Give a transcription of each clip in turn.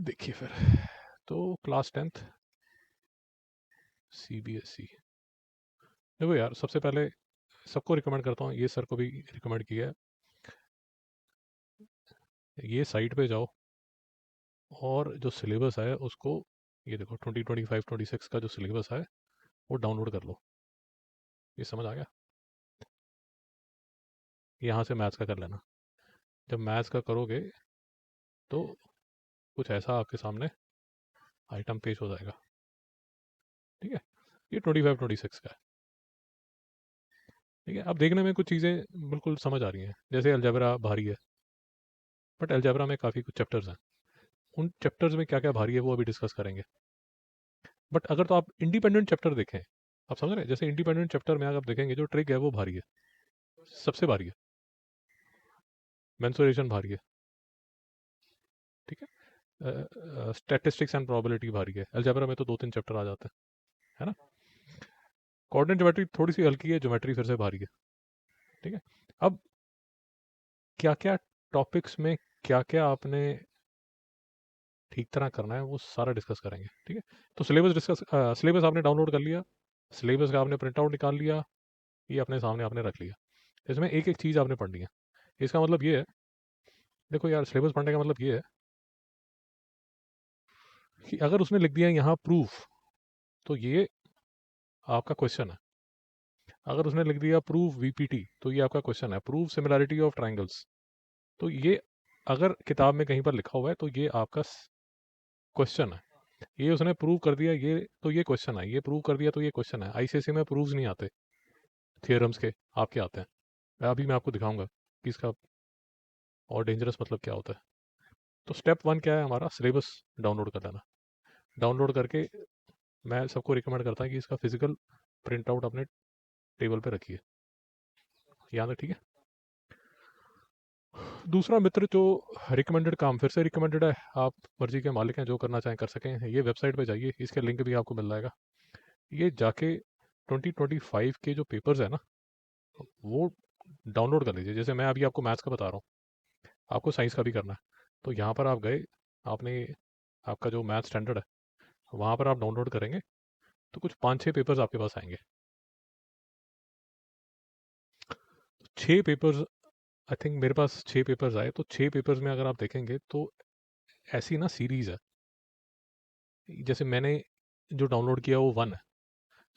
देखिए फिर तो क्लास 10th CBSE। देखो यार, सबसे पहले सबको रिकमेंड करता हूँ, ये सर को भी रिकमेंड किया है, ये साइट पे जाओ और जो सिलेबस है उसको, ये देखो 2025-26 का जो सिलेबस है वो डाउनलोड कर लो। ये समझ आ गया? यहाँ से मैथ्स का कर लेना। जब मैथ्स का करोगे तो कुछ ऐसा आपके सामने आइटम पेश हो जाएगा। ठीक है, ये 25-26 का है। ठीक है, अब देखने में कुछ चीज़ें बिल्कुल समझ आ रही हैं, जैसे अलजेब्रा भारी है, बट अलजेब्रा में काफ़ी कुछ चैप्टर्स हैं। उन चैप्टर्स में क्या क्या भारी है वो अभी डिस्कस करेंगे। बट अगर तो आप इंडिपेंडेंट चैप्टर देखें, आप समझ रहे हैं, जैसे इंडिपेंडेंट चैप्टर में अगर आप देखेंगे जो ट्रिक है वो भारी है, सबसे भारी है। मेंसुरेशन भारी है। ठीक है, स्टैटिस्टिक्स एंड प्रोबेबिलिटी भारी है। अलजेब्रा में तो 2-3 चैप्टर आ जाते हैं, है ना। कोऑर्डिनेट ज्योमेट्री थोड़ी सी हल्की है, ज्योमेट्री फिर से भारी है। ठीक है, अब क्या क्या टॉपिक्स में क्या क्या आपने ठीक तरह करना है वो सारा डिस्कस करेंगे। ठीक है, तो सिलेबस आपने डाउनलोड कर लिया, सिलेबस का आपने प्रिंट आउट निकाल लिया, ये अपने सामने आपने रख लिया। इसमें एक एक चीज़ आपने पढ़नी है। इसका मतलब ये है, देखो यार, सिलेबस पढ़ने का मतलब ये है कि अगर उसने लिख दिया यहाँ प्रूफ, तो ये आपका क्वेश्चन है। अगर उसने लिख दिया प्रूफ VPT, तो ये आपका क्वेश्चन है। प्रूफ सिमिलैरिटी ऑफ ट्राइंगल्स, तो ये अगर किताब में कहीं पर लिखा हुआ है तो ये आपका क्वेश्चन है। ये उसने प्रूव कर दिया, ये तो ये क्वेश्चन है। ये प्रूव कर दिया तो ये क्वेश्चन है। ICSE में प्रूव्स नहीं आते, थियरम्स के आपके आते हैं। अभी मैं आपको दिखाऊंगा कि इसका और डेंजरस मतलब क्या होता है। तो स्टेप 1 क्या है हमारा? सिलेबस डाउनलोड कर लेना। डाउनलोड करके मैं सबको रिकमेंड करता हूँ कि इसका फिजिकल प्रिंट आउट अपने टेबल पे रखिए। यहाँ तक ठीक है। दूसरा मित्र जो रिकमेंडेड काम, फिर से रिकमेंडेड है, आप मर्जी के मालिक हैं, जो करना चाहें कर सकें। ये वेबसाइट पे जाइए, इसके लिंक भी आपको मिल जाएगा। ये जाके 2025 के जो पेपर्स है ना वो डाउनलोड कर लीजिए। जैसे मैं अभी आपको मैथ्स का बता रहा हूँ, आपको साइंस का भी करना है। तो यहाँ पर आप गए, आपने आपका जो मैथ स्टैंडर्ड है वहाँ पर आप डाउनलोड करेंगे तो कुछ 5-6 पेपर्स आपके पास आएंगे। 6 पेपर्स, आई थिंक मेरे पास 6 पेपर्स आए। तो 6 पेपर्स में अगर आप देखेंगे तो ऐसी ना सीरीज़ है। जैसे मैंने जो डाउनलोड किया वो 1 है,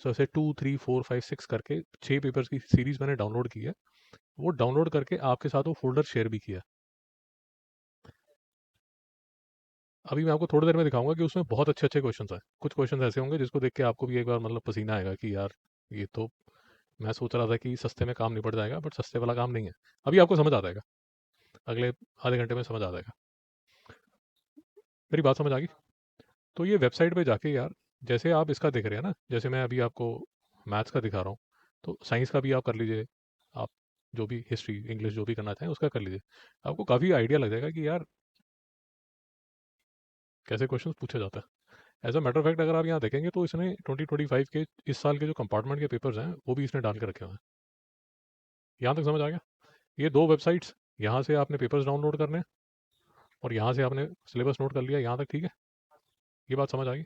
सो ऐसे 2, 3, 4, 5, 6 करके 6 पेपर्स की सीरीज़ मैंने डाउनलोड की है। वो डाउनलोड करके आपके साथ वो फोल्डर शेयर भी किया। अभी मैं आपको थोड़ी देर में दिखाऊंगा कि उसमें बहुत अच्छे अच्छे क्वेश्चन हैं। कुछ क्वेश्चन ऐसे होंगे जिसको देख के आपको भी एक बार मतलब पसीना आएगा कि यार, ये तो मैं सोच रहा था कि सस्ते में काम निपट जाएगा, बट सस्ते वाला काम नहीं है। अभी आपको समझ आ जाएगा, अगले आधे घंटे में समझ आ जाएगा। मेरी बात समझ आ गई? तो ये वेबसाइट पे जाके यार, जैसे आप इसका देख रहे हैं ना, जैसे मैं अभी आपको मैथ्स का दिखा रहा हूँ, तो साइंस का भी आप कर लीजिए। आप जो भी हिस्ट्री इंग्लिश जो भी करना चाहें उसका कर लीजिए। आपको काफ़ी आइडिया लग जाएगा कि यार कैसे क्वेश्चन पूछे जाता है। As a matter of fact अगर आप यहाँ देखेंगे तो इसने 2025 के इस साल के जो कंपार्टमेंट के पेपर्स हैं वो भी इसने डाल के रखे हुए हैं। यहाँ तक समझ आ गया? ये 2 वेबसाइट्स, यहाँ से आपने पेपर्स डाउनलोड करने हैं और यहाँ से आपने सिलेबस नोट कर लिया। यहाँ तक ठीक है? ये बात समझ आ गई?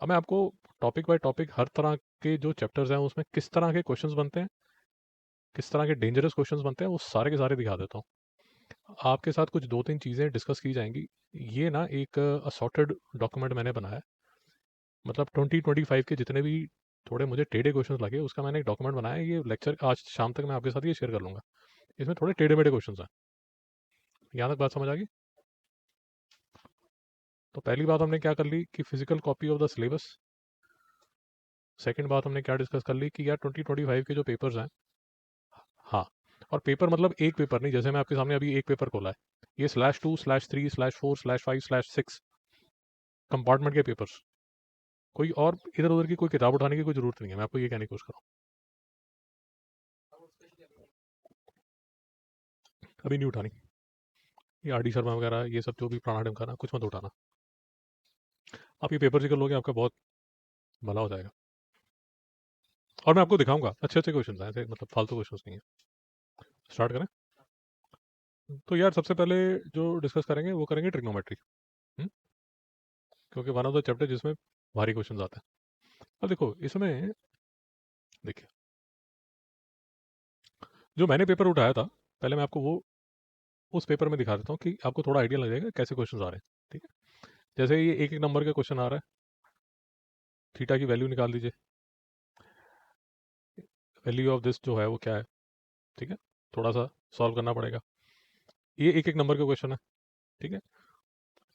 अब मैं आपको टॉपिक बाय टॉपिक हर तरह के जो चैप्टर्स हैं उसमें किस तरह के क्वेश्चंस बनते हैं, किस तरह के डेंजरस क्वेश्चंस बनते हैं, वो सारे के सारे दिखा देता हूँ। आपके साथ कुछ 2-3 चीज़ें डिस्कस की जाएंगी। ये ना एक असॉर्टेड डॉक्यूमेंट मैंने बनाया है। मतलब 2025 के जितने भी थोड़े मुझे टेढ़े क्वेश्चंस लगे उसका मैंने एक डॉक्यूमेंट बनाया है। ये लेक्चर आज शाम तक मैं आपके साथ ये शेयर कर लूँगा। इसमें थोड़े टेढ़े मेढ़े क्वेश्चंस हैं। यहाँ तक बात समझ आ गई? तो पहली बात हमने क्या कर ली कि physical copy of the syllabus. Second बात हमने क्या डिस्कस कर ली कि यार 2025 के जो पेपर्स हैं, हाँ, और पेपर मतलब एक पेपर नहीं, जैसे मैं आपके सामने अभी एक पेपर खोला है, ये /2/3/4/5/6 कंपार्टमेंट के पेपर्स। कोई और इधर उधर की कोई किताब उठाने की कोई जरूरत नहीं है। मैं आपको ये कहने की कोशिश कर रहा हूँ, अभी नहीं उठानी। ये RD शर्मा वगैरह ये सब जो भी पुराना ढंग का ना कुछ मत उठाना। आप ये पेपर से कर लोगे, आपका बहुत भला हो जाएगा। और मैं आपको दिखाऊंगा अच्छे अच्छे क्वेश्चन हैं, ऐसे मतलब फालतू क्वेश्चन नहीं है। स्टार्ट करें? तो यार सबसे पहले जो डिस्कस करेंगे वो करेंगे ट्रिग्नोमेट्री। क्योंकि वन ऑफ द चैप्टर जिसमें भारी क्वेश्चन आते हैं। अब देखो इसमें, देखिए जो मैंने पेपर उठाया था, पहले मैं आपको वो उस पेपर में दिखा देता हूँ कि आपको थोड़ा आइडिया लग जाएगा कैसे क्वेश्चन आ रहे हैं। ठीक है, जैसे ये एक एक नंबर का क्वेश्चन आ रहा है, थीटा की वैल्यू निकाल दीजिए, वैल्यू ऑफ दिस जो है वो क्या है। ठीक है, थोड़ा सा सॉल्व करना पड़ेगा। ये एक एक नंबर का क्वेश्चन है। ठीक है,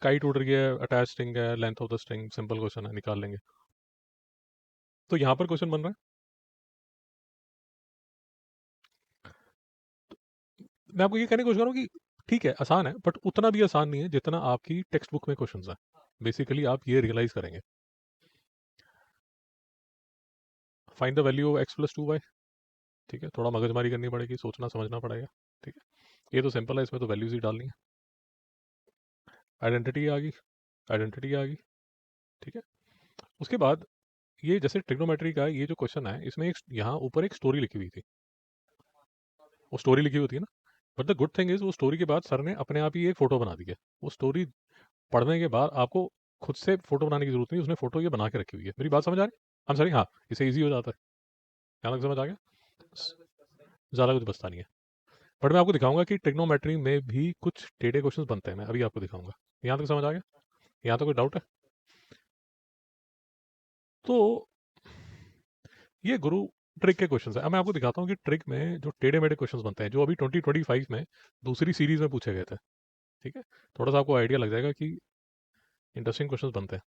काइट उड़ रही है, अटैच स्ट्रिंग है, length of the string, simple question है, निकाल लेंगे। तो यहाँ पर क्वेश्चन बन रहा है, मैं आपको ये कहने की कोशिश कर रहा हूँ कि ठीक है आसान है, बट उतना भी आसान नहीं है जितना आपकी टेक्स्ट बुक में क्वेश्चन है। बेसिकली आप ये रियलाइज करेंगे, find the value of X plus two Y. ठीक है, थोड़ा मगजमारी करनी पड़ेगी, सोचना समझना पड़ेगा। ठीक है, ये तो सिंपल है, इसमें तो वैल्यूज ही डालनी है। आइडेंटिटी आ गई, आइडेंटिटी आ गई। ठीक है, उसके बाद ये जैसे ट्रिग्नोमेट्री का ये जो क्वेश्चन है, इसमें एक यहाँ ऊपर एक स्टोरी लिखी हुई थी, वो स्टोरी लिखी होती है ना। But the good thing is वो स्टोरी के बाद सर ने अपने आप ही एक फोटो बना दी है। वो स्टोरी पढ़ने के बाद आपको खुद से फोटो बनाने की जरूरत नहीं, उसने फोटो ये बना के रखी हुई है। मेरी बात समझ आ रही है? हम सॉरी, हाँ, इसे ईजी हो जाता है। यहाँ तक समझ आ गया? ज़्यादा कुछ बचता नहीं है। बट मैं आपको दिखाऊंगा कि ट्रिग्नोमेट्री में भी कुछ टेढ़े क्वेश्चन बनते हैं, मैं अभी आपको दिखाऊंगा। यहाँ तक समझ आ गया? यहाँ तो कोई डाउट है? तो ये गुरु ट्रिक के क्वेश्चन है। अब मैं आपको दिखाता हूँ कि ट्रिक में जो टेढ़े मेढ़े क्वेश्चन बनते हैं, जो अभी 2025 में दूसरी सीरीज में पूछे गए थे। ठीक है, थोड़ा सा आपको आइडिया लग जाएगा कि इंटरेस्टिंग क्वेश्चन बनते हैं।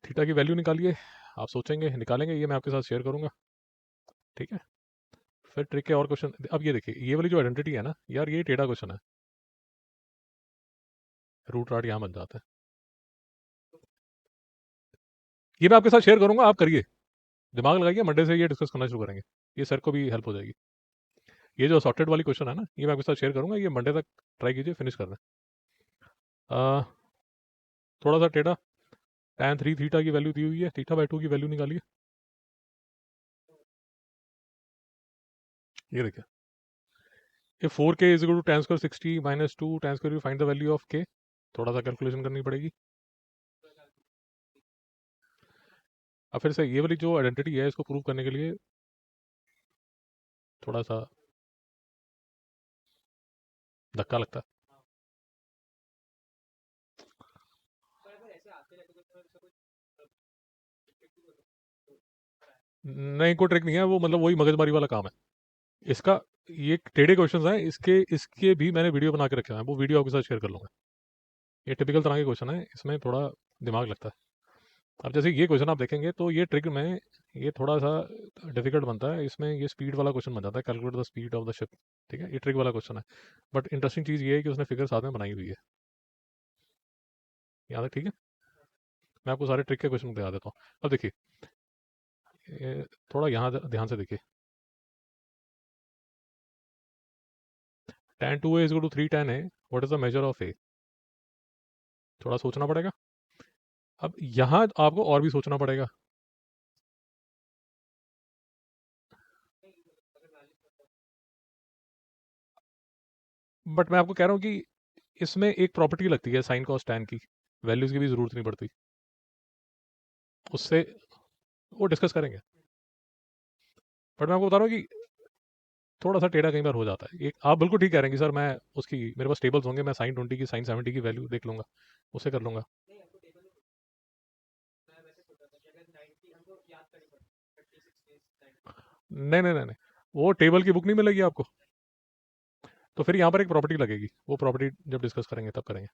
थीटा की वैल्यू निकालिए, आप सोचेंगे निकालेंगे, ये मैं आपके साथ शेयर करूंगा। ठीक है, फिर ट्रिक के और क्वेश्चन। अब ये देखिए, ये वाली जो आइडेंटिटी है ना यार, ये टेढ़ा क्वेश्चन है, रूट राट यहाँ बन जाता है। ये मैं आपके साथ शेयर करूंगा, आप करिए, दिमाग लगाइए, मंडे से ये डिस्कस करना शुरू करेंगे। ये सर को भी हेल्प हो जाएगी। ये जो सॉर्टेड वाली क्वेश्चन है ना, ये मैं आपके साथ शेयर करूंगा, ये मंडे तक ट्राई कीजिए, फिनिश कर दें। थोड़ा सा टेढ़ा, tan 3 थीटा की वैल्यू दी हुई है, थीटा बाई 2 की वैल्यू निकालिए। ये देखिए, ये 4k is equal to tan square 60 minus 2 tan square, find the value of k। थोड़ा सा कैलकुलेशन करनी पड़ेगी। अब फिर से ये वाली जो आइडेंटिटी है, इसको प्रूव करने के लिए थोड़ा सा धक्का लगता है। नहीं, कोई ट्रिक नहीं है वो, मतलब वही मगजमारी वाला काम है इसका। ये टेढ़े क्वेश्चन हैं, इसके इसके भी मैंने वीडियो बना के रखे हैं, वो वीडियो आपके साथ शेयर कर लूँगा। ये टिपिकल तरह के क्वेश्चन है, इसमें थोड़ा दिमाग लगता है। अब जैसे ये क्वेश्चन आप देखेंगे तो ये ट्रिक में ये थोड़ा सा डिफिकल्ट बनता है। इसमें ये स्पीड वाला क्वेश्चन बन जाता है, calculate the speed of the ship. ठीक है, ये ट्रिक वाला क्वेश्चन है। बट इंटरेस्टिंग चीज़ ये है कि उसने फिगर साथ में बनाई हुई है। यहाँ तक ठीक है? मैं आपको सारे ट्रिक के क्वेश्चन बता देता हूँ। अब देखिए, थोड़ा यहाँ ध्यान से देखिए। tan 2a is to 3 tan a, what is the measure of a? थोड़ा सोचना पड़ेगा। अब यहाँ आपको और भी सोचना पड़ेगा। बट मैं आपको कह रहा हूँ कि इसमें एक प्रॉपर्टी लगती है साइन कॉस टैन की, वैल्यूज की भी जरूरत नहीं पड़ती उससे, वो डिस्कस करेंगे। बट मैं आपको बता रहा हूँ कि थोड़ा सा टेढ़ा कई बार हो जाता है। एक आप बिल्कुल ठीक कह रहे हैं कि सर मैं उसकी, मेरे पास टेबल्स होंगे, मैं साइन 20 की साइन 70 की वैल्यू देख लूंगा, उससे कर लूंगा। नहीं नहीं नहीं नहीं, वो टेबल की बुक नहीं मिलेगी आपको। तो फिर यहाँ पर एक प्रॉपर्टी लगेगी, वो प्रॉपर्टी जब डिस्कस करेंगे तब करेंगे।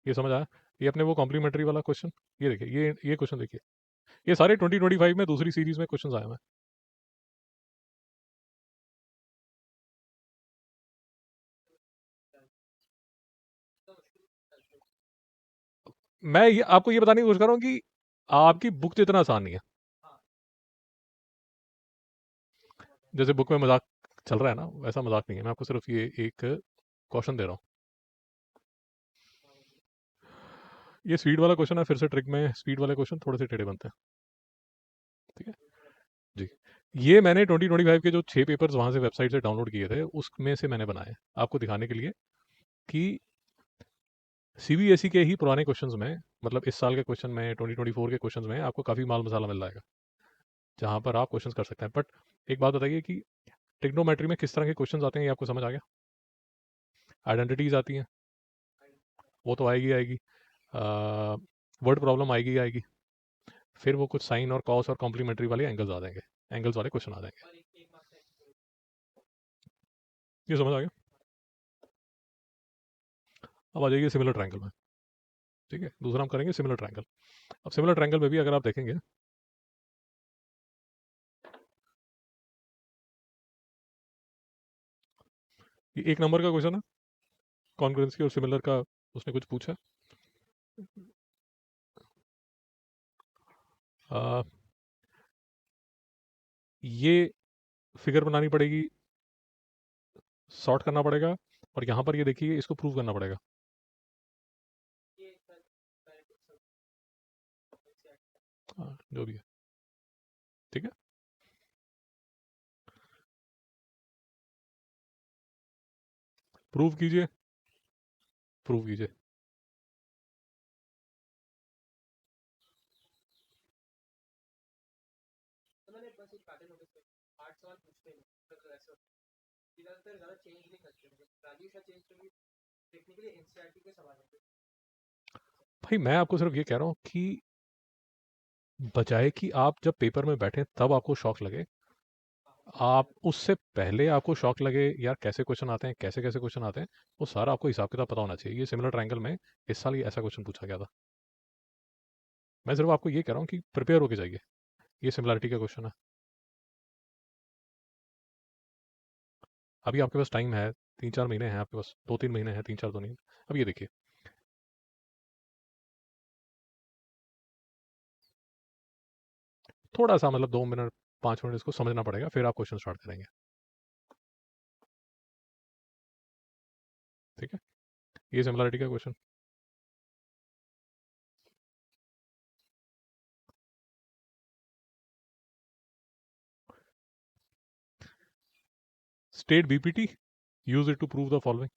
ये समझ आया? ये अपने वो कॉम्प्लीमेंट्री वाला क्वेश्चन, ये देखिए, ये क्वेश्चन देखिए, ये सारे 2025 में दूसरी सीरीज में क्वेश्चन आए हुए हैं। मैं ये आपको ये बताने की कोशिश कर रहा हूँ कि आपकी बुक जितना आसान नहीं है। जैसे बुक में मजाक चल रहा है ना, वैसा मजाक नहीं है। मैं आपको सिर्फ ये एक क्वेश्चन दे रहा हूँ। ये स्पीड वाला क्वेश्चन है, फिर से ट्रिक में स्पीड वाले क्वेश्चन थोड़े से टेढ़े बनते हैं। ठीक है जी। ये मैंने 2025 के जो 6 पेपर्स वहाँ से वेबसाइट से डाउनलोड किए थे उसमें से मैंने बनाए आपको दिखाने के लिए कि सीबीएसई के ही पुराने क्वेश्चंस में, मतलब इस साल के क्वेश्चन में, 2024 के क्वेश्चंस में आपको काफ़ी माल मसाला मिल जाएगा जहाँ पर आप क्वेश्चंस कर सकते हैं। बट एक बात बताइए कि ट्रिग्नोमेट्री में किस तरह के क्वेश्चंस आते हैं, ये आपको समझ आ गया? आइडेंटिटीज आती हैं, वो तो आएगी आएगी। वर्ड प्रॉब्लम आएगी आएगी। फिर वो कुछ साइन और कॉस और कॉम्प्लीमेंट्री वाले एंगल्स आ जाएंगे, एंगल्स वाले क्वेश्चन आ जाएंगे। ये समझ आ गया? अब आ जाइए सिमिलर ट्रायंगल में। ठीक है, दूसरा हम करेंगे सिमिलर ट्रायंगल। अब सिमिलर ट्रायंगल में भी अगर आप देखेंगे, ये 1 नंबर का क्वेश्चन है, कॉन्ग्रुएंसी और सिमिलर का उसने कुछ पूछा। आ, ये फिगर बनानी पड़ेगी, सॉर्ट करना पड़ेगा, और यहाँ पर ये देखिए इसको प्रूव करना पड़ेगा। जो भी है, ठीक है, प्रूव कीजिए, प्रूव कीजिए। भाई मैं आपको सिर्फ ये कह रहा हूँ कि बजाय कि आप जब पेपर में बैठे तब आपको शौक लगे, आप उससे पहले आपको शौक लगे यार कैसे क्वेश्चन आते हैं, कैसे कैसे क्वेश्चन आते हैं, वो सारा आपको हिसाब किताब पता होना चाहिए। ये सिमिलर ट्रायंगल में इस साल ये ऐसा क्वेश्चन पूछा गया था। मैं सिर्फ आपको ये कह रहा हूँ कि प्रिपेयर होके जाइए, ये सिमिलरिटी का क्वेश्चन है। अभी आपके पास टाइम है, 3-4 महीने हैं आपके पास, 2-3 महीने हैं, 3-4 तो नहीं। अब ये देखिए, थोड़ा सा मतलब 2 मिनट 5 मिनट इसको समझना पड़ेगा, फिर आप क्वेश्चन स्टार्ट करेंगे। ठीक है, ये सिमिलरिटी का question. State BPT, use it to prove the following.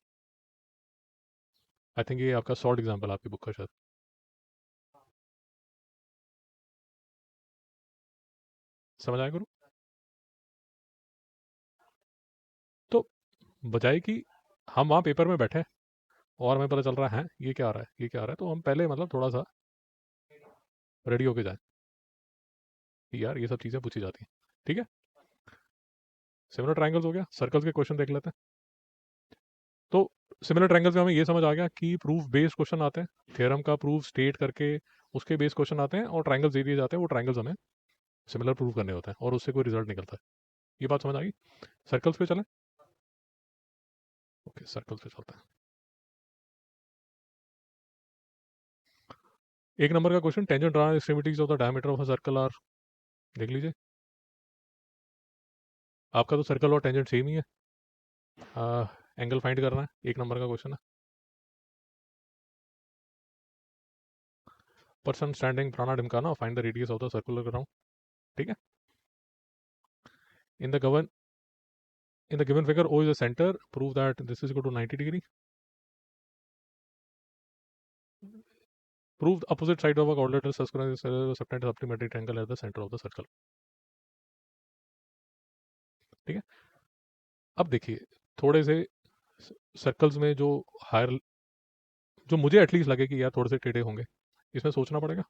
I think ये आपका शॉर्ट एग्जाम्पल आपकी बुक का शायद। समझ आया करो। तो बजाय कि हम वहाँ पेपर में बैठे और हमें पता चल रहा है ये क्या आ रहा है, ये क्या आ रहा है, तो हम पहले मतलब थोड़ा सा रेडी होके जाएं कि यार ये सब चीज़ें पूछी जाती हैं। ठीक है, सिमिलर ट्रायंगल्स हो गया, सर्कल्स के क्वेश्चन देख लेते हैं। तो सिमिलर ट्रायंगल्स में हमें ये समझ आ गया कि प्रूफ बेस्ड क्वेश्चन आते हैं, थ्योरम का प्रूफ स्टेट करके उसके बेस्ड क्वेश्चन आते हैं, और ट्रायंगल्स दे दिए जाते हैं, वो ट्रायंगल्स हमें सिमिलर प्रूव करने होते हैं और उससे कोई रिजल्ट निकलता है। ये बात समझ आ गई? सर्कल्स पे चलें। ओके, सर्कल्स पे चलते हैं। 1 नंबर का question, tangent draw extremities of the diameter of a circle R. देख लीजिए, आपका तो सर्कल और टेंजेंट सेम ही है, एंगल फाइंड करना है, 1 नंबर का क्वेश्चन है। पर्सन स्टैंडिंग प्राणा ढिमकाना, find the radius of the circular round. ठीक है, in the given in the given figure O is a center, prove that this is equal to 90 degree. Prove the opposite side of a quadrilateral circle subtend a supplementary triangle at the center of the circle. ठीक है, अब देखिए थोड़े से circles में जो higher, जो मुझे एटलीस्ट लगे कि यार थोड़े से टेढ़े होंगे, इसमें सोचना पड़ेगा।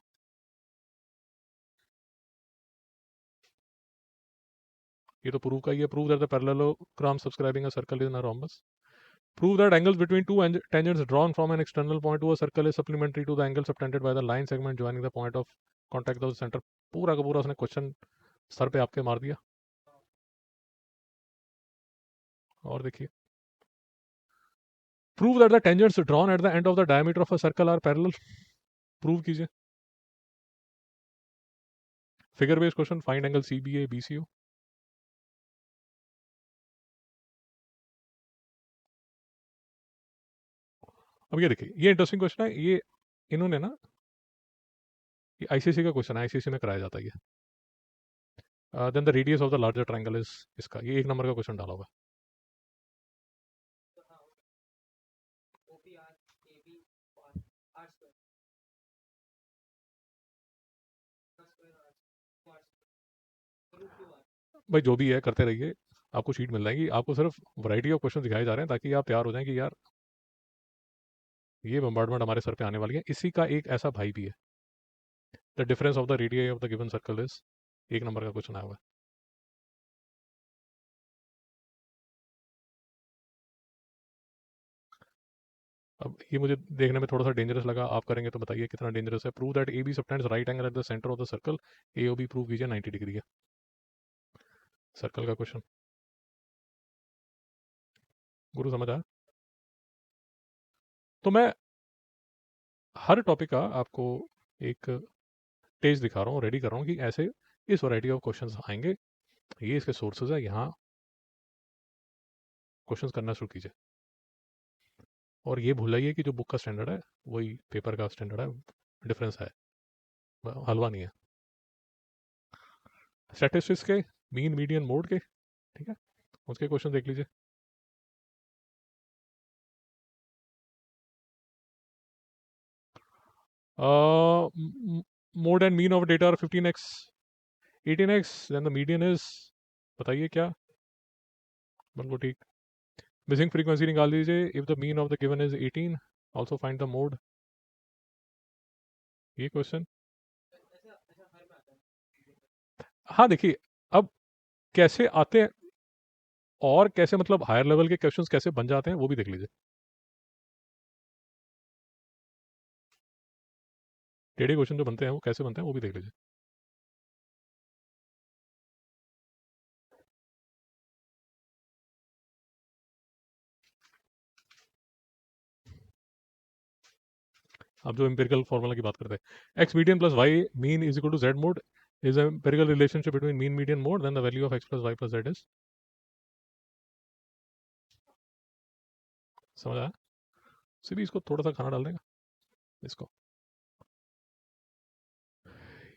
ये तो प्रूव का ही है, prove that the parallelogram subscribing a circle is in a rhombus. Prove that angles between two tangents drawn from an external point to a circle is supplementary to the angle subtended by the line segment joining the point of contact of the center. पूरा का पूरा उसने question sir पे आपके मार दिया। और देखिए, prove that the tangents drawn at the end of the diameter of a circle are parallel. Prove कीजिए। Figure based question, find angle C B A B C O. अब ये देखिए, ये इंटरेस्टिंग क्वेश्चन है, ये इन्होंने ना, ये आईसीसी का क्वेश्चन है, आईसीसी में कराया जाता है ये। Then the radius of the larger triangle is, इसका ये 1 नंबर का क्वेश्चन डाला हुआ है। भाई जो भी है करते रहिए, आपको शीट मिल जाएगी, आपको सिर्फ वैरायटी ऑफ क्वेश्चन दिखाए जा रहे हैं ताकि आप तैयार हो जाएं कि यार ये बम्बार्डमेंट हमारे सर पे आने वाली है। इसी का एक ऐसा भाई भी है, the difference of the radius of the given circle is, 1 number का क्वेश्चन आया हुआ है। अब ये मुझे देखने में थोड़ा सा डेंजरस लगा, आप करेंगे तो बताइए कितना डेंजरस है। Prove that A B subtends right angle at the centre of the circle, A O B prove कीजिए 90 डिग्री है, सर्कल का क्वेश्चन। गुरु समझ आया? तो मैं हर टॉपिक का आपको एक टेस्ट दिखा रहा हूँ, रेडी कर रहा हूँ कि ऐसे इस वैरायटी ऑफ क्वेश्चंस आएंगे, ये इसके सोर्सेज है, यहाँ क्वेश्चंस करना शुरू कीजिए। और ये भूलाइए कि जो बुक का स्टैंडर्ड है वही पेपर का स्टैंडर्ड है, डिफरेंस है, हलवा नहीं है। स्टैटिस्टिक्स के मीन मीडियन मोड के, ठीक है, उसके क्वेश्चन देख लीजिए। Mode and mean of data are 15x 18x, then the median is, बताइए क्या, बिल्कुल ठीक। मिसिंग फ्रीक्वेंसी निकाल दीजिए, if the mean of the given is 18, also find the mode, ये क्वेश्चन। हाँ देखिए, अब कैसे आते हैं और कैसे मतलब हायर लेवल के क्वेश्चंस कैसे बन जाते हैं वो भी देख लीजिए। टेढ़े क्वेश्चन जो बनते हैं वो कैसे बनते हैं वो भी देख लीजिए। अब जो एम्पिरिकल फॉर्मूला की बात करते हैं, X median plus Y mean is equal to Z mode is empirical relationship between mean median mode, then the value of X plus Y plus Z is, समझ आया? सिर्फ इसको थोड़ा सा खाना डाल देगा इसको।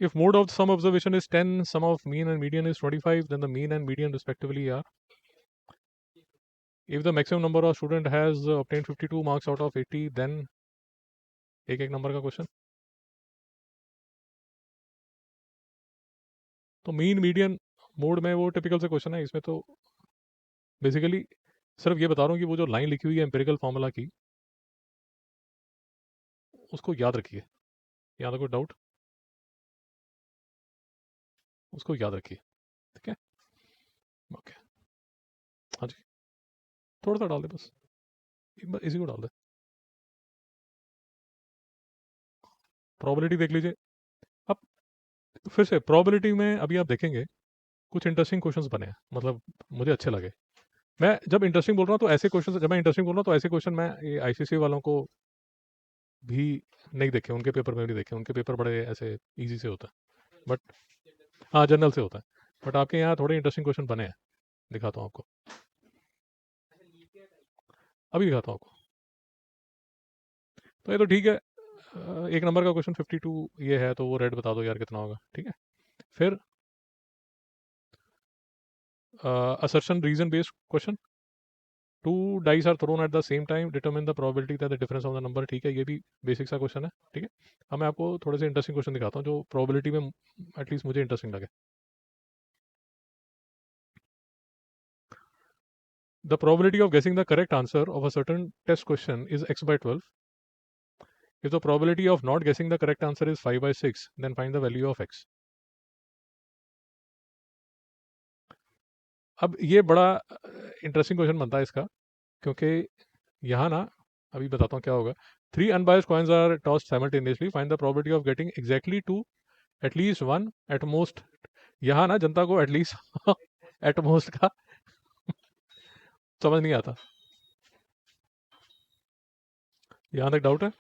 If mode of some observation is 10, sum of mean and median is 25, then the mean and median respectively are. If the maximum number of student has obtained 52 marks out of 80, then एक एक number का question. तो mean median mode में वो typical से question है, इसमें तो बेसिकली सिर्फ ये बता रहा हूँ कि वो जो लाइन लिखी हुई है एम्पेरिकल फार्मूला की, उसको याद रखिए। यहाँ तक कोई डाउट? उसको याद रखिए, ठीक है, ओके। हाँ जी, थोड़ा सा डाल दे बस, एक बार इसी को डाल दे। प्रोबेबिलिटी देख लीजिए। अब फिर से प्रोबेबिलिटी में अभी आप देखेंगे कुछ इंटरेस्टिंग क्वेश्चंस बने हैं, मतलब मुझे अच्छे लगे। मैं जब इंटरेस्टिंग बोल रहा हूँ तो ऐसे क्वेश्चन, जब मैं इंटरेस्टिंग बोल रहा हूँ तो ऐसे क्वेश्चन मैं ये आईसीसी वालों को भी नहीं देखे, उनके पेपर में भी देखे, उनके पेपर बड़े ऐसे इजी से होता है, बट हाँ जनरल से होता है, बट आपके यहाँ थोड़े इंटरेस्टिंग क्वेश्चन बने हैं, दिखाता हूँ आपको, अभी दिखाता हूँ आपको। तो ये तो ठीक है, 1 नंबर का क्वेश्चन 52 ये है, तो वो रेड बता दो यार कितना होगा, ठीक है। फिर assertion reason based question, two dice are thrown at the same time, determine the probability that the difference of the number, ठीक है, ये भी बेसिक सा क्वेश्चन है, ठीक है। अब मैं आपको थोड़े से इंटरेस्टिंग क्वेश्चन दिखाता हूँ जो प्रोबेबिलिटी में एटलीस्ट मुझे इंटरेस्टिंग लगे। The probability of guessing the correct answer of a certain test question is x by 12. If the probability of not guessing the correct answer is 5 by 6, then find the value of x. अब ये बड़ा interesting question बनता है इसका, क्योंकि यहाँ ना, अभी बताता हूँ क्या होगा। 3 unbiased coins are tossed simultaneously. Find the probability of getting exactly two, at least one, at most. यहाँ ना जनता को एटलीस्ट एट मोस्ट का समझ नहीं आता। यहाँ तक डाउट है?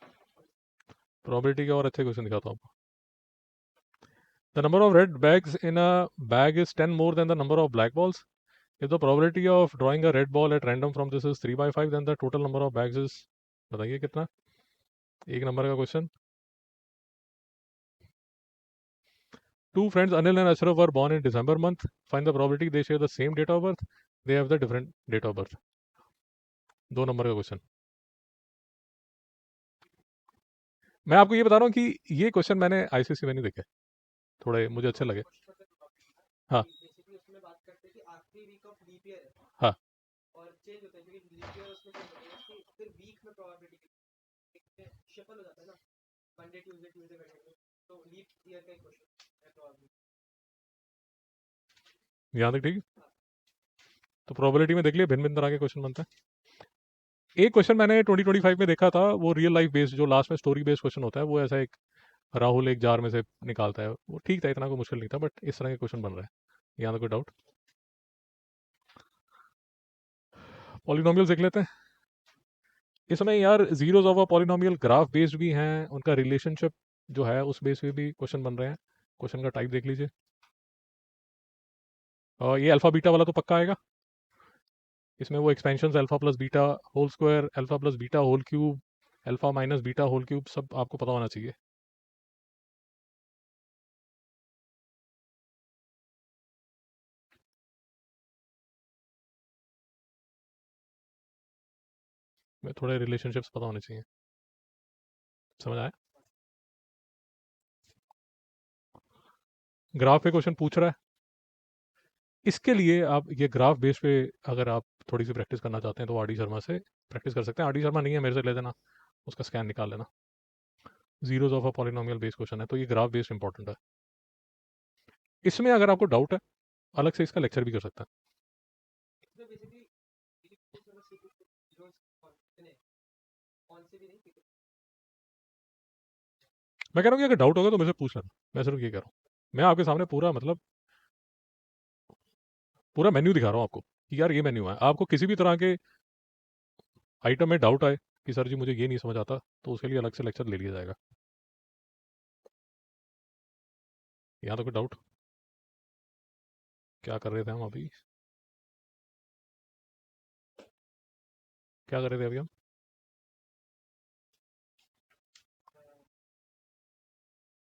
प्रोबेबिलिटी के और अच्छे क्वेश्चन दिखाता हूँ आपको। The number of red bags in a bag is 10 more than the number of black balls. If the probability of drawing a red ball at random from this is 3 by 5, then the total number of bags is, बताइए कितना? 1 number का question. Two friends, Anil and Ashraf, were born in December month. Find the probability they share the same date of birth. They have the different date of birth. 2 number का question. मैं आपको ये बता रहा हूँ कि ये क्वेश्चन मैंने आईसीएसई में नहीं देखे, थोड़े मुझे अच्छे लगे। हाँ हाँ यहाँ तक ठीक। तो प्रोबेबिलिटी में देख लिया भिन्न भिन्न तरह के क्वेश्चन बनते हैं। एक क्वेश्चन मैंने 2025 में देखा था, वो रियल लाइफ बेस्ड, जो लास्ट में स्टोरी बेस्ड क्वेश्चन होता है, वो ऐसा एक राहुल एक जार में से निकालता है, वो ठीक था, इतना कोई मुश्किल नहीं था, बट इस तरह के क्वेश्चन बन रहे हैं। यहाँ तो कोई डाउट। पॉलिनोमियल देख लेते हैं। इसमें यार zeros of a polynomial graph based भी हैं, उनका रिलेशनशिप जो है उस बेस पे भी क्वेश्चन बन रहे हैं। क्वेश्चन का टाइप देख लीजिए। और ये अल्फा बीटा वाला तो पक्का आएगा। इसमें वो expansion alpha plus beta whole square, alpha plus beta whole cube, alpha minus beta whole cube, सब आपको पता होना चाहिए। में थोड़े रिलेशनशिप्स पता होने चाहिए। समझ आया। ग्राफ पे क्वेश्चन पूछ रहा है, इसके लिए आप ये ग्राफ बेस पे अगर आप थोड़ी सी प्रैक्टिस करना चाहते हैं तो आर डी शर्मा से प्रैक्टिस कर सकते हैं। आर डी शर्मा नहीं है, मेरे से ले देना, उसका स्कैन निकाल लेना। Zeros of a polynomial base question है, तो ये ग्राफ बेस्ड इंपॉर्टेंट है। इसमें अगर आपको डाउट है, अलग से इसका लेक्चर भी कर सकते हैं। मैं कह रहा हूँ कि अगर डाउट होगा तो मेरे से पूछ लेना, मैं सिर्फ ये कह रहा हूँ। मैं आपके सामने पूरा मतलब पूरा मेन्यू दिखा रहा हूँ आपको कि यार ये मेन्यू है। आपको किसी भी तरह के आइटम में डाउट आए कि सर जी मुझे ये नहीं समझ आता, तो उसके लिए अलग से लेक्चर ले लिया जाएगा। यहाँ तो कोई डाउट? क्या कर रहे थे हम अभी? क्या कर रहे थे अभी हम?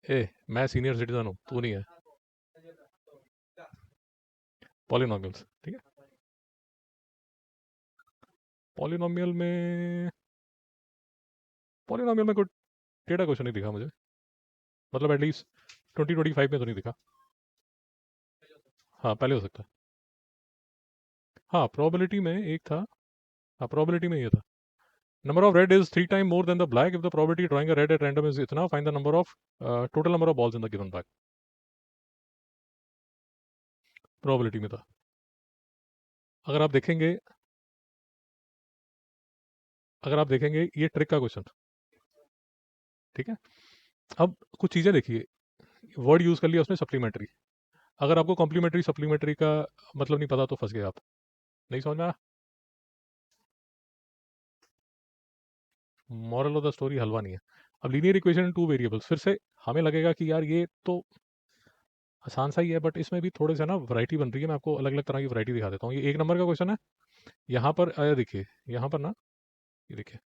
ए, मैं सीनियर सिटीजन हूँ, तू नहीं है। पॉलिनॉमियल्स, ठीक है। पॉलिनॉमियल में पॉलिनॉमियल में कोई टेढ़ा क्वेश्चन नहीं दिखा मुझे, मतलब एटलीस्ट 2025 में तो नहीं दिखा। हाँ पहले हो सकता है। हाँ प्रोबेबिलिटी में एक था। हाँ प्रोबेबिलिटी में ये था, number of red is 3 time more than the black if the probability drawing a red at random is इतना, find the number of total number of balls in the given bag. Probability में था। अगर आप देखेंगे अगर आप देखेंगे ये ट्रिक का क्वेश्चन, ठीक है। अब कुछ चीज़ें देखिए, वर्ड यूज़ कर लिया उसमें सप्लीमेंट्री। अगर आपको कॉम्प्लीमेंट्री सप्लीमेंट्री का मतलब नहीं पता तो फंस गए आप। नहीं समझ में आया? मॉरल ऑफ द स्टोरी हलवा नहीं है। अब linear equation in two variables, फिर से हमें लगेगा कि यार ये तो आसान सा ही है, बट इसमें भी थोड़े से ना वैरायटी बन रही है। मैं आपको अलग अलग तरह की वैरायटी दिखा देता हूँ। ये 1 नंबर का क्वेश्चन है। यहाँ पर आया देखिए, यहाँ पर ना, ये देखिए,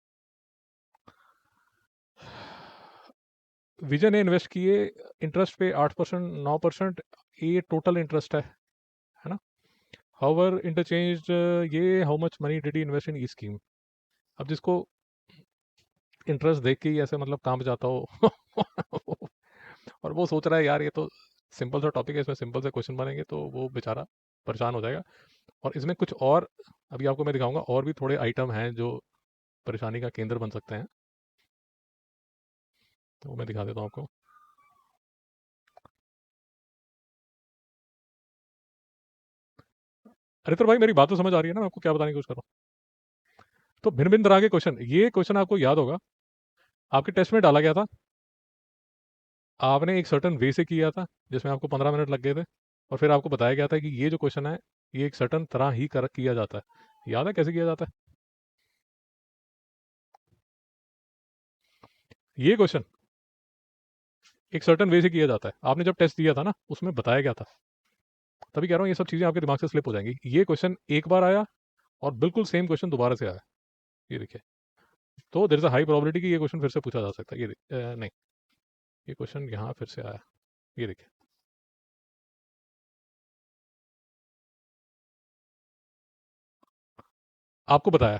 विजय ने इन्वेस्ट किए इंटरेस्ट पे 8%, 9%, ये टोटल इंटरेस्ट है ना। हाउवर इंटरचेंज ये how much money did he invest in E scheme. अब जिसको इंटरेस्ट देख के ही ऐसे मतलब काम जाता हो और वो सोच रहा है यार ये तो सिंपल सा टॉपिक है, इसमें सिंपल से क्वेश्चन बनेंगे, तो वो बेचारा परेशान हो जाएगा। और इसमें कुछ और अभी आपको मैं दिखाऊंगा, और भी थोड़े आइटम हैं जो परेशानी का केंद्र बन सकते हैं, तो वो मैं दिखा देता हूँ आपको। अरे तो भाई मेरी बात तो समझ आ रही है ना, मैं आपको क्या बताने की कोशिश कर रहा हूँ। तो भिन्न भिन्न तरह के क्वेश्चन, ये क्वेश्चन आपको याद होगा, आपके टेस्ट में डाला गया था। आपने एक सर्टन वे से किया था जिसमें आपको 15 मिनट लग गए थे, और फिर आपको बताया गया था कि ये जो क्वेश्चन है ये एक सर्टन तरह ही कर किया जाता है। याद है कैसे किया जाता है ये क्वेश्चन? एक सर्टन वे से किया जाता है। आपने जब टेस्ट दिया था ना, उसमें बताया गया था। तभी कह रहा हूँ ये सब चीज़ें आपके दिमाग से स्लिप हो जाएंगी। ये क्वेश्चन एक बार आया और बिल्कुल सेम क्वेश्चन दोबारा से आया। ये देखिए, तो there is a high probability कि ये क्वेश्चन फिर से पूछा जा सकता है। नहीं, ये क्वेश्चन यहाँ फिर से आया। ये देखिए, आपको बताया,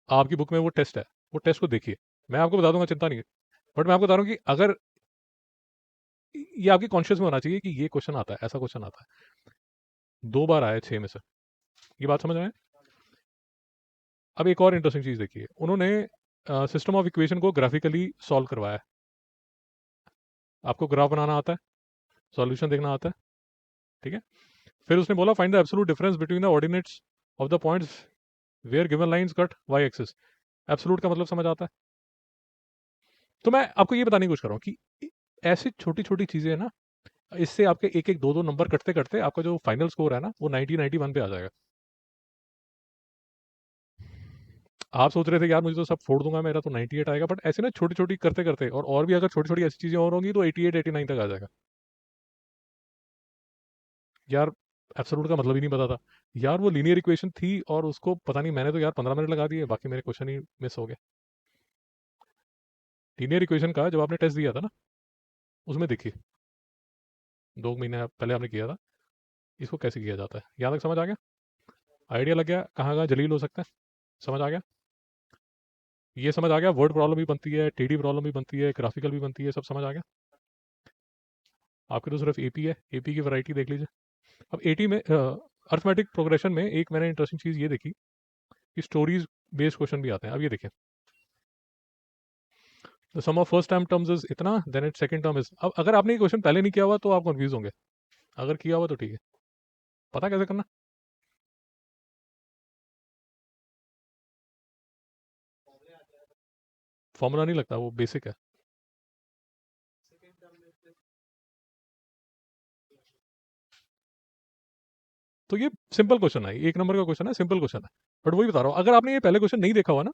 आपकी बुक में वो टेस्ट है, वो टेस्ट को देखिए, मैं आपको बता दूंगा, चिंता नहीं है। बट मैं आपको बता रहा हूँ कि अगर ये आपकी कॉन्शियस में होना चाहिए कि ये क्वेश्चन आता है, ऐसा क्वेश्चन आता है, 2 बार आया 6 में से, ये बात समझ में आए? अब एक और इंटरेस्टिंग चीज देखिए, उन्होंने सिस्टम ऑफ इक्वेशन को ग्राफिकली सॉल्व करवाया है। आपको ग्राफ बनाना आता है, सॉल्यूशन देखना आता है, ठीक है। फिर उसने बोला find the absolute difference between the ordinates of the points where given lines cut Y axis. Absolute का मतलब समझ आता है? तो मैं आपको ये बताने की कोशिश कर रहा हूँ कि ऐसी छोटी छोटी चीजें हैं ना, इससे आपके एक एक दो दो नंबर कटते कटते आपका जो फाइनल स्कोर है ना, वो 90-91 पे आ जाएगा। आप सोच रहे थे यार मुझे तो सब फोड़ दूंगा, मेरा तो 98 आएगा, बट ऐसे ना छोटी छोटी करते करते, और भी अगर छोटी छोटी ऐसी चीजें और होंगी तो 88-89 तक आ जाएगा। यार एब्सोल्यूट का मतलब ही नहीं पता था यार, वो लीनियर इक्वेशन थी और उसको पता नहीं, मैंने तो यार 15 मिनट लगा दिए, बाकी मेरे क्वेश्चन ही मिस हो गए। लीनियर इक्वेशन का जब आपने टेस्ट दिया था ना, उसमें देखिए 2 महीने पहले आपने किया था, इसको कैसे किया जाता है, यहाँ तक समझ आ गया? आइडिया लग गया कहाँ कहाँ जलील हो सकता है? समझ आ गया? ये समझ आ गया, वर्ड प्रॉब्लम भी बनती है, टीडी प्रॉब्लम भी बनती है, ग्राफिकल भी बनती है, सब समझ आ गया? आपके तो सिर्फ एपी है, एपी की वैरायटी देख लीजिए। अब एटी में अर्थमेटिक प्रोग्रेशन में एक मैंने इंटरेस्टिंग चीज़ ये देखी कि स्टोरीज बेस्ड क्वेश्चन भी आते हैं। अब ये देखिए, the sum of first time terms is इतना, then it second term is, अब अगर आपने ये क्वेश्चन पहले नहीं किया हुआ तो आप कंफ्यूज होंगे, अगर किया हुआ तो ठीक है। पता कैसे करना? फॉर्मूला नहीं लगता, वो बेसिक है। तो ये सिंपल क्वेश्चन है, 1 नंबर का क्वेश्चन है, सिंपल क्वेश्चन है। बट वही बता रहा हूँ, अगर आपने ये पहले क्वेश्चन नहीं देखा हुआ ना,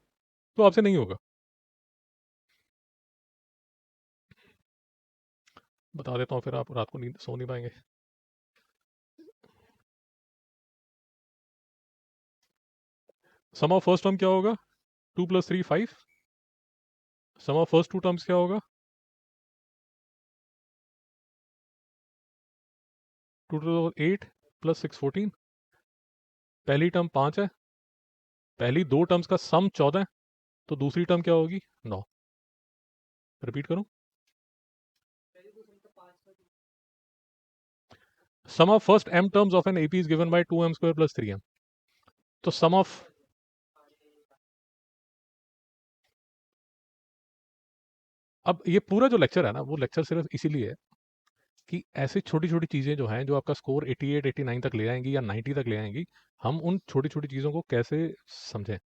तो आपसे नहीं होगा। बता देता हूँ, फिर आप रात को नींद सो नहीं पाएंगे। सम ऑफ फर्स्ट टर्म क्या होगा? 2 + 3 5। Sum of first two terms क्या होगा? 2 to the 8 + 6 14। पहली टर्म 5 है, पहली 2 टर्म्स का सम 14 है, तो दूसरी टर्म क्या होगी? 9। रिपीट करूं? Sum of first m terms of an AP is given by 2m² + 3m। तो सम ऑफ, अब ये पूरा जो लेक्चर है ना, वो लेक्चर सिर्फ इसीलिए है कि ऐसी छोटी छोटी चीज़ें जो हैं, जो आपका स्कोर 88-89 तक ले आएंगी या 90 तक ले आएंगी, हम उन छोटी छोटी चीज़ों को कैसे समझें।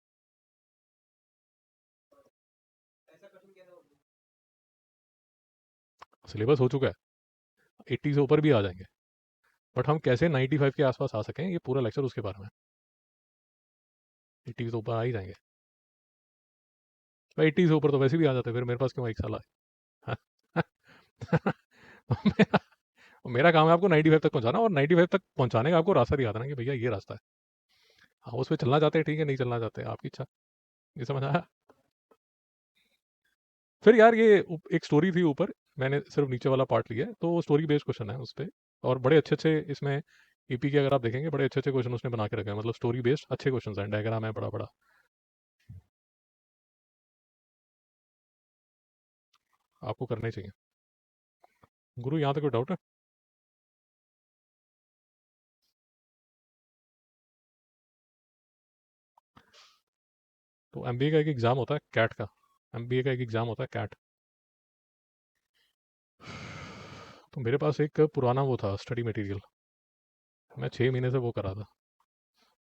सिलेबस हो चुका है, 80 से ऊपर भी आ जाएंगे, बट हम कैसे 95 के आसपास आ सकें, ये पूरा लेक्चर उसके बारे में। 80 से ऊपर आ ही जाएंगे भाई, 80 से ऊपर तो वैसे भी आ जाते, फिर मेरे पास क्यों एक साल आए? मेरा मेरा काम है आपको 95 तक पहुंचाना, और 95 तक पहुंचाने का आपको रास्ता दिखा देना कि भैया ये रास्ता है। हाँ, उस पर चलना चाहते हैं ठीक है, नहीं चलना चाहते आपकी इच्छा। ये समझ आया? फिर यार ये एक स्टोरी थी ऊपर, मैंने सिर्फ नीचे वाला पार्ट लिया है, तो वो स्टोरी बेस्ड क्वेश्चन है उस पर, और बड़े अच्छे अच्छे इसमें ईपी के अगर आप देखेंगे, बड़े अच्छे अच्छे क्वेश्चन उसने बना के रखे हैं, मतलब स्टोरी बेस्ड अच्छे क्वेश्चन हैं, डायग्राम है बड़ा बड़ा। आपको करना ही चाहिए। गुरु यहाँ तक कोई डाउट है? तो एमबीए का एक एग्जाम होता है कैट का, एमबीए का एक एग्जाम होता है कैट। तो मेरे पास एक पुराना वो था स्टडी मटेरियल, मैं 6 महीने से वो करा था।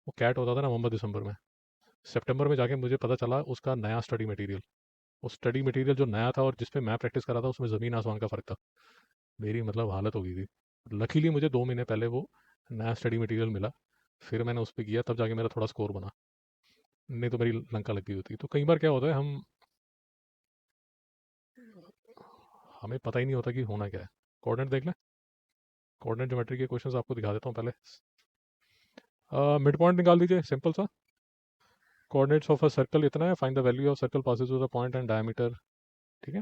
वो कैट होता था नवंबर दिसंबर में, सितंबर में जाके मुझे पता चला उसका नया स्टडी मटेरियल। वो स्टडी मटेरियल जो नया था और जिस पे मैं प्रैक्टिस करा था, उसमें ज़मीन आसमान का फ़र्क था। मेरी मतलब हालत हो गई थी। लकीली मुझे 2 महीने पहले वो नया स्टडी मटेरियल मिला, फिर मैंने उस पर किया, तब जाके मेरा थोड़ा स्कोर बना, नहीं तो मेरी लंका लग गई होती। तो कई बार क्या होता है, हमें पता ही नहीं होता कि होना क्या है। कोऑर्डिनेट देख लें, कोऑर्डिनेट ज्योमेट्री के क्वेश्चंस आपको दिखा देता हूँ पहले। मिड पॉइंट निकाल दीजिए, सिंपल सा। कोऑर्डिनेट्स ऑफ अ सर्कल इतना है, find the value of circle passes through the point and diameter, ठीक है।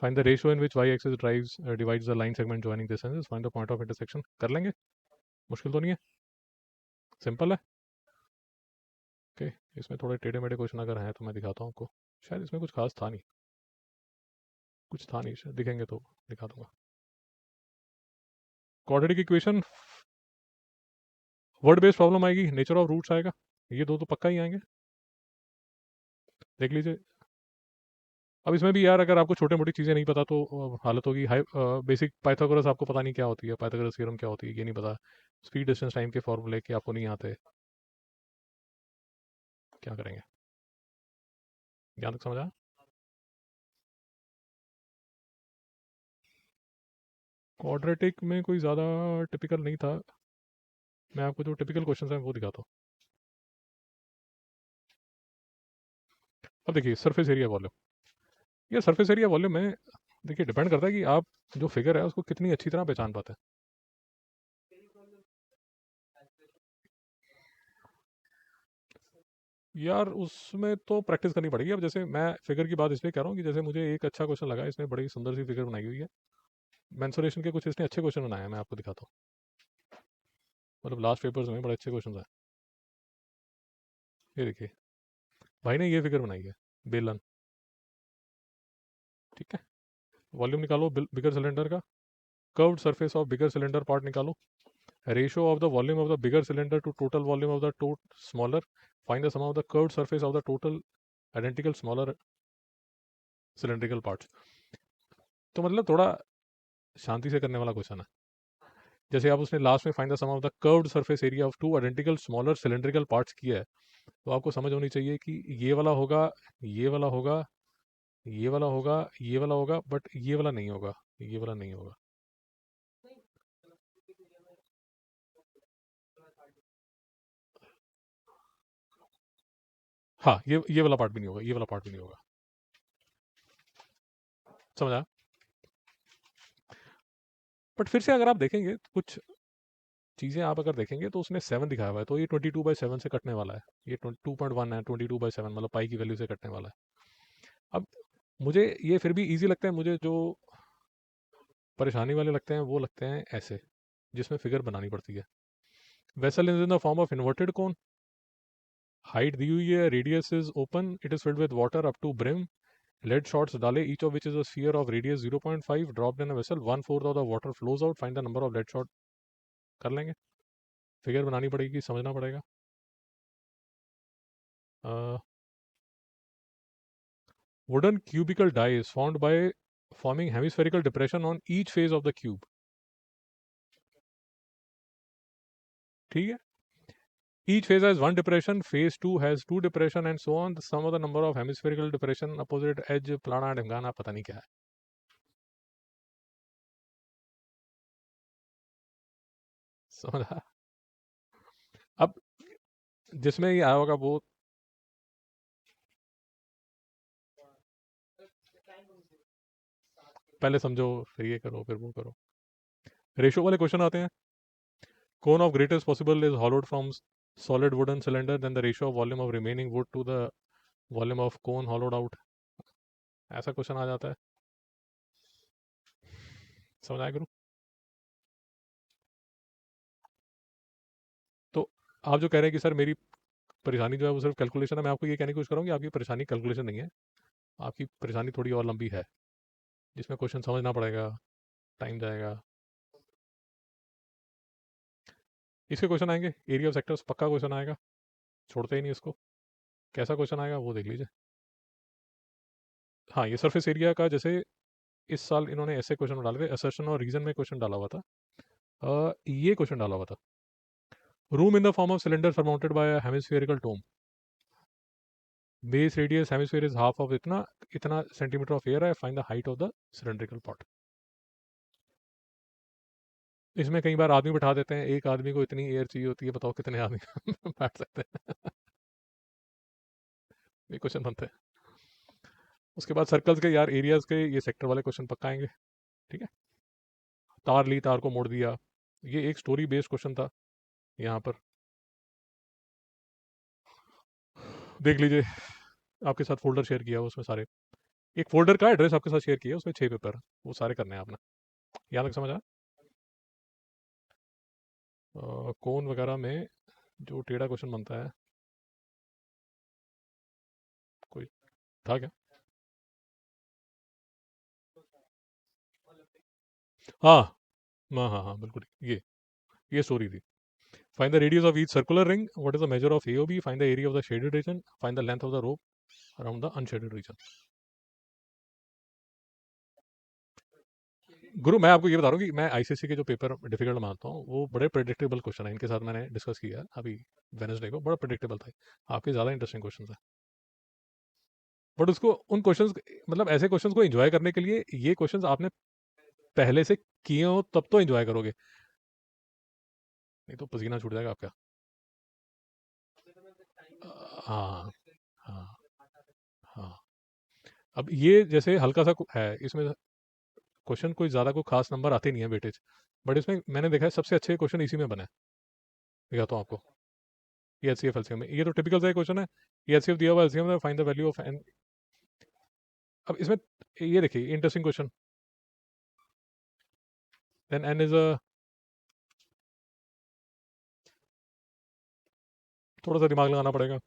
Find the ratio in which Y axis drives divides the line segment joining this and find the point of intersection. कर लेंगे, मुश्किल तो नहीं है, simple है। Okay. इसमें थोड़े टेढ़े मेढ़े क्वेश्चन अगर हैं तो मैं दिखाता हूँ आपको। शायद इसमें कुछ खास था नहीं, कुछ था नहीं, शायद दिखेंगे तो दिखा दूंगा। Quadratic equation, word based problem आएगी, नेचर ऑफ रूट्स आएगा, ये दो तो पक्का ही आएंगे, देख लीजिए। अब इसमें भी यार अगर आपको छोटे मोटी चीज़ें नहीं पता तो हालत होगी। हाई बेसिक पाइथागोरस आपको पता नहीं क्या होती है, पाइथागोरस थ्योरम क्या होती है ये नहीं पता, स्पीड डिस्टेंस टाइम के फॉर्मूले के आपको नहीं आते, क्या करेंगे। यहाँ तक समझ आया। क्वाड्रेटिक में कोई ज़्यादा टिपिकल नहीं था, मैं आपको जो टिपिकल क्वेश्चन हैं वो दिखाता हूँ। अब देखिए सरफेस एरिया वॉल्यूम, ये सरफेस एरिया वॉल्यूम में देखिए डिपेंड करता है कि आप जो फिगर है उसको कितनी अच्छी तरह पहचान पाते हैं। यार उसमें तो प्रैक्टिस करनी पड़ेगी। अब जैसे मैं फिगर की बात इसलिए कह रहा हूँ कि जैसे मुझे एक अच्छा क्वेश्चन लगा, इसमें बड़ी सुंदर सी फिगर बनाई हुई है, मेंसुरेशन के कुछ इसने अच्छे क्वेश्चन बनाए हैं, मैं आपको दिखाता हूँ। मतलब लास्ट पेपर्स में बड़े अच्छे क्वेश्चन हैं। ये देखिए भाई ने ये फिगर बनाई है, बेलन, ठीक है। वॉल्यूम निकालो बिगर सिलेंडर का, curved surface of bigger cylinder part निकालो, ratio of the volume of the bigger cylinder to total volume of the smaller, find the sum of the curved surface of the total identical smaller cylindrical parts. तो मतलब थोड़ा शांति से करने वाला question है। जैसे आप उसने लास्ट में find the sum of the curved surface area of two identical smaller cylindrical parts किया है, तो आपको समझ होनी चाहिए कि ये वाला होगा, ये वाला होगा, ये वाला होगा, ये वाला होगा, बट ये वाला नहीं होगा, ये वाला नहीं होगा। हाँ ये वाला पार्ट भी नहीं होगा, ये वाला पार्ट भी नहीं होगा। समझा। बट फिर से अगर आप देखेंगे तो कुछ चीज़ें आप अगर देखेंगे तो उसने 7 दिखाया हुआ है, तो ये 22/7 से कटने वाला है। ये 2.1 है, 22/7 मतलब पाई की वैल्यू से कटने वाला है। अब मुझे ये फिर भी इजी लगता है, मुझे जो परेशानी वाले लगते हैं वो लगते हैं ऐसे, जिसमें फिगर बनानी पड़ती है। Vessel is in the form of inverted cone, height दी हुई है, radius is open, it is filled with water up to brim, lead shots डाले, each of which is a sphere of radius 0.5, dropped in a vessel, 1/4 of the water flows out, find the number of lead shot. कर लेंगे, figure बनानी पड़ेगी, समझना पड़ेगा। Wooden cubical die is formed by forming hemispherical depression on each face of the cube, ठीक है। each face has one depression, phase 2 has two depression and so on, the sum of the number of hemispherical depression opposite edge प्लाना ढिमकाना पता नहीं क्या है, समझा। अब जिसमें ये आया होगा वो, पहले समझो फिर ये करो फिर वो करो। रेशो वाले क्वेश्चन आते हैं, cone of greatest possible is hollowed from solid wooden cylinder, then the ratio of volume of remaining wood to the volume of cone hollowed out, ऐसा क्वेश्चन आ जाता है। समझ आया करूँ। तो आप जो कह रहे हैं कि सर मेरी परेशानी जो है वो सिर्फ कैलकुलेशन है, मैं आपको ये कहने की कोशिश करूँ कि आपकी परेशानी कैलकुलेशन नहीं है, आपकी परेशानी थोड़ी और लंबी है, जिसमें क्वेश्चन समझना पड़ेगा, टाइम जाएगा। इसके क्वेश्चन आएंगे, एरिया ऑफ सेक्टर्स पक्का क्वेश्चन आएगा, छोड़ते ही नहीं इसको। कैसा क्वेश्चन आएगा वो देख लीजिए। हाँ ये सरफेस एरिया का, जैसे इस साल इन्होंने ऐसे क्वेश्चन डाले थे, असर्शन और रीजन में क्वेश्चन डाला हुआ था। ये क्वेश्चन डाला हुआ था, room in the form of cylinder surmounted by hemispherical dome, base radius hemisphere is half of इतना इतना सेंटीमीटर ऑफ एयर है, find the height of the cylindrical part. इसमें कई बार आदमी बैठा देते हैं, एक आदमी को इतनी एयर चाहिए होती है, बताओ कितने आदमी बैठ सकते हैं। ये क्वेश्चन बनते हैं। उसके बाद सर्कल्स के यार एरियाज के ये सेक्टर वाले क्वेश्चन पक्का आएंगे, ठीक है। तार ली तार को मोड़ दिया, ये एक स्टोरी बेस्ड क्वेश्चन था यहाँ पर, देख लीजिए। आपके साथ फोल्डर शेयर किया हुआ, उसमें सारे, एक फोल्डर का एड्रेस आपके साथ शेयर किया, उसमें 6 पेपर, वो सारे करने हैं आपने। यहाँ तक समझ आया। कौन वगैरह में जो टेढ़ा क्वेश्चन बनता है, था क्या? हाँ हाँ हाँ हाँ, बिल्कुल ये स्टोरी थी. Find the radius of each circular ring. What is the measure of AOB? Find the area of the shaded region. Find the length of the rope around the unshaded region. गुरु मैं आपको ये बता रहा हूँ कि मैं ICSC के जो पेपर डिफिकल्ट मानता हूँ वो बड़े प्रेडिक्टेबल क्वेश्चन है. इनके साथ मैंने डिस्कस किया अभी वेनसडे को. बड़ा प्रेडिक्टेबल था. आपके ज़्यादा इंटरेस्टिंग क्वेश्चन है. बट उसको उन क्वेश्चंस मतलब ऐसे क्वेश्चंस को एंजॉय करने के लिए ये क्वेश्चंस आपने पहले से किए हो तब तो एंजॉय करोगे. नहीं तो पसीना छूट जाएगा आपका. हाँ हाँ हाँ. अब ये जैसे हल्का सा है इसमें क्वेश्चन कोई ज़्यादा कोई खास नंबर आते नहीं है वेटेज. बट इसमें मैंने देखा है सबसे अच्छे क्वेश्चन इसी में बने हैं. दिखाता हूँ आपको. ये एच सी एफ एलसीएम में ये तो टिपिकल सा क्वेश्चन है. ये एच सी एफ दिया हुआ एलसीएम है. Find the value of N. अब इसमें ये देखिए interesting question. Then N is a. थोड़ा सा दिमाग लगाना पड़ेगा.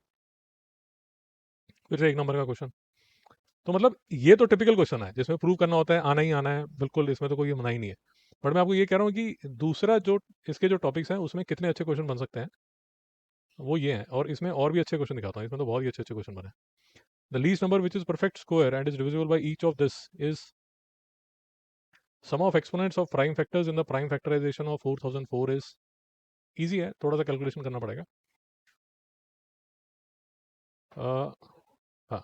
फिर से एक नंबर का क्वेश्चन. तो मतलब ये तो टिपिकल क्वेश्चन है जिसमें प्रूव करना होता है आना ही आना है बिल्कुल. इसमें तो कोई मना ही नहीं है. बट मैं आपको ये कह रहा हूँ कि दूसरा जो इसके जो टॉपिक्स हैं उसमें कितने अच्छे क्वेश्चन बन सकते हैं वो ये हैं. और इसमें और भी अच्छे क्वेश्चन दिखाता हूँ. इसमें तो बहुत ही अच्छे अच्छे क्वेश्चन बने. The least number which is perfect square and is divisible by each of this is sum of exponents of prime factors in the prime factorization of 4004 is. easy है. थोड़ा सा कैलकुलेशन करना पड़ेगा. uh, हाँ.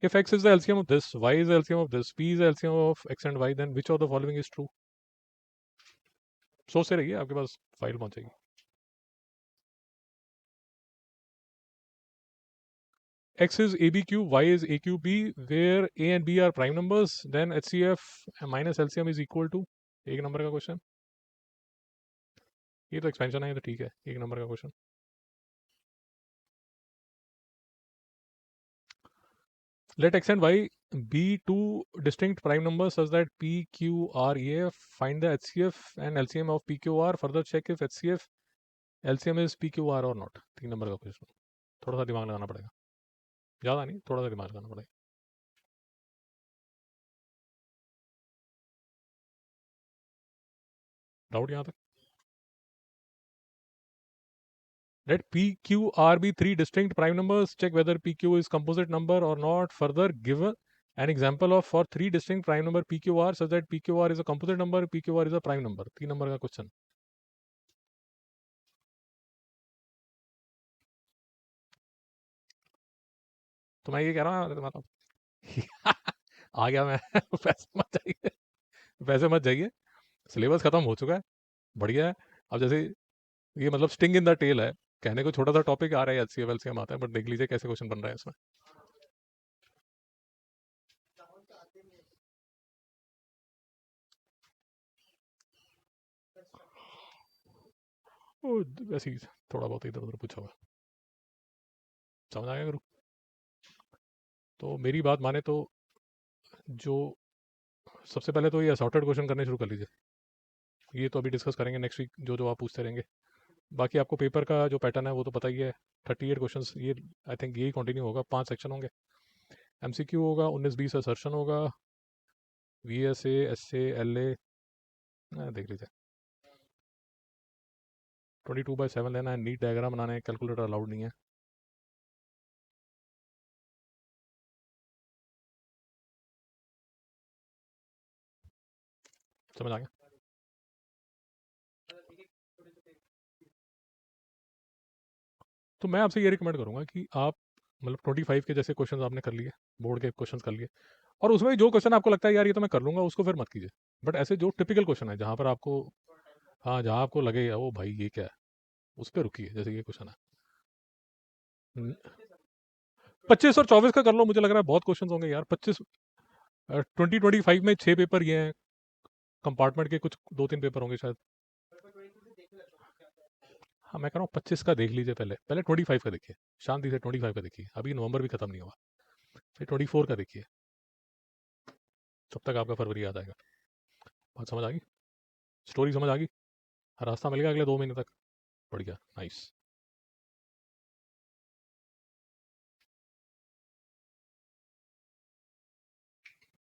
If x is the LCM of this, y is the LCM of this, p is the LCM of x and y, then which of the following is true? सोचते रहिए आपके पास file पहुंचेगी. X is ABQ, Y is AQB, where A and B are prime numbers, then HCF minus LCM is equal to. एक number का question. ये तो expansion है. ये तो ठीक है. एक नंबर का question. Let x and y be two distinct prime numbers such that P, Q, R, EF. Find the HCF and LCM of PQR. Further check if HCF LCM is PQR or not. 3 number का question. थोड़ा सा दिमाग लगाना पड़ेगा. ज़्यादा नहीं, थोड़ा सा दिमाग लगाना पड़ेगा. डाउट यहाँ तक? Let P, Q, R be three distinct prime numbers. Check whether PQ is composite number or not. Further, give an example of for three distinct prime number PQR such that PQR is a composite number, PQR is a prime number. 3 number का question. तो मैं ये कह रहा हूँ मतलब आ गया मैं. पैसे मत जाइए. पैसे मत जाइए. सिलेबस खत्म हो चुका है. बढ़िया है. अब जैसे ये मतलब स्टिंग इन द टेल है. कहने को छोटा सा टॉपिक आ रहा है. H C F L C M आता है. बट देख लीजिए कैसे क्वेश्चन बन रहा है इसमें. वैसे ही थोड़ा बहुत इधर उधर पूछा हुआ. समझ आ गया गुरु. तो मेरी बात माने तो जो सबसे पहले तो ये असॉर्टेड क्वेश्चन करने शुरू कर लीजिए. ये तो अभी डिस्कस करेंगे नेक्स्ट वीक जो जो आप पूछते रहेंगे. बाकी आपको पेपर का जो पैटर्न है वो तो पता ही है. 38 क्वेश्चन ये आई थिंक यही कंटिन्यू होगा. 5 सेक्शन होंगे. एमसीक्यू होगा. 19-20 असर्शन होगा. VSA SA LA देख लीजिए. 22/7 लेना है. नीट डायग्राम बनाने. कैलकुलेटर अलाउड नहीं है. समझ आ गया. तो मैं आपसे ये रिकमेंड करूंगा कि आप मतलब 25 के जैसे क्वेश्चन आपने कर लिए. बोर्ड के क्वेश्चन कर लिए. और उसमें जो क्वेश्चन आपको लगता है यार ये तो मैं कर लूंगा उसको फिर मत कीजिए. बट ऐसे जो टिपिकल क्वेश्चन है जहाँ पर आपको हाँ जहाँ आपको लगे ओ भाई ये क्या है उस पर रुकिए. जैसे ये क्वेश्चन है 25 और 24 का कर लो. मुझे लग रहा है बहुत क्वेश्चन होंगे यार. 2025 में 6 पेपर ये हैं. कंपार्टमेंट के कुछ 2-3 पेपर होंगे शायद. हाँ मैं कह रहा हूँ 25 का देख लीजिए. पहले पहले 25 का देखिए. शांति से 25 का देखिए. अभी नवंबर भी खत्म नहीं हुआ. फिर 24 का देखिए. तब तक आपका फरवरी याद आएगा. बात समझ आ गई. स्टोरी समझ आ गई. रास्ता मिल गया अगले 2 महीने तक. बढ़िया. नाइस.